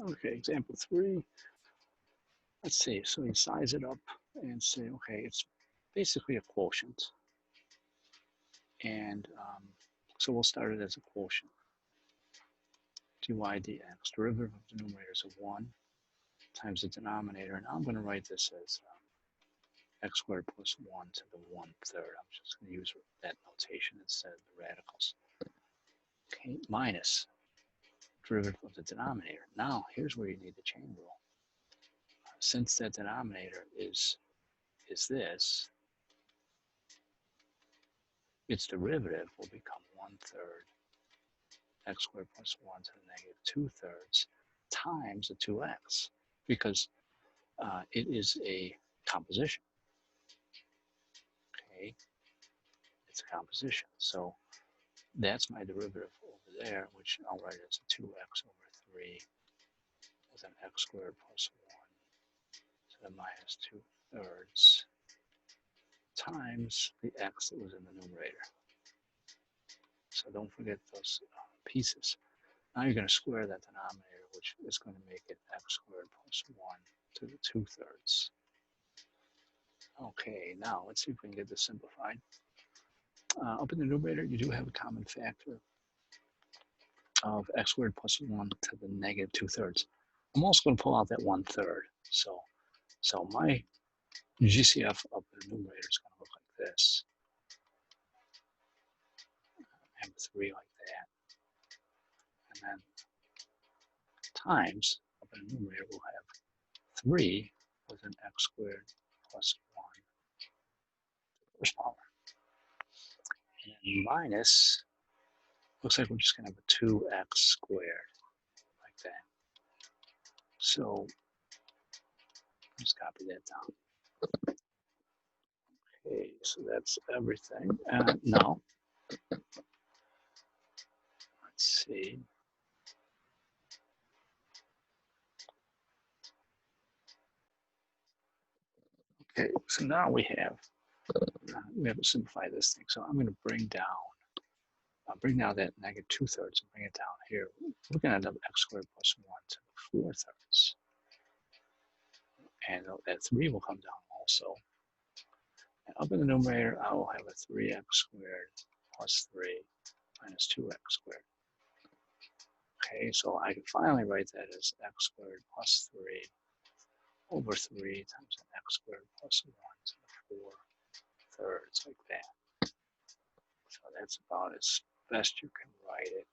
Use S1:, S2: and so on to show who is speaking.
S1: Okay, example 3. Let's see, so you size it up and say, okay, it's basically a quotient. And so we'll start it as a quotient. dy dx, derivative of the numerator is a 1 times the denominator. And I'm going to write this as x squared plus 1 to the 1/3. I'm just going to use that notation instead of the radicals. Okay, minus derivative of the denominator. Now, here's where you need the chain rule. Since that denominator is this, its derivative will become 1/3 x squared plus 1 to the -2/3 times the 2x, because it is a composition. Okay, it's a composition. So that's my derivative over there, which I'll write as 2x over 3 with an x squared plus 1 to the -2/3 times the x that was in the numerator. So don't forget those pieces. Now you're going to square that denominator, which is going to make it x squared plus 1 to the 2/3. Okay, now let's see if we can get this simplified. Up in the numerator, you do have a common factor of x squared plus 1 to the -2/3. I'm also going to pull out that 1/3. So my GCF up in the numerator is going to look like this. I have a 3 like that. And then times, up in the numerator, we'll have 3 with an x squared plus 1 to the first power. And minus, looks like we're just going to have a 2x squared, like that. So just copy that down. Okay, so that's everything. Now, let's see. Okay, so now we have to simplify this thing. So I'm going to bring down that -2/3 and bring it down here. We're going to end up x squared plus 1 to the 4/3. And that 3 will come down also. And up in the numerator, I will have a 3x squared plus 3 minus 2x squared. Okay, so I can finally write that as x squared plus 3 over 3 times an x squared plus 1 to the 4/3, like that. So that's about as best you can write it.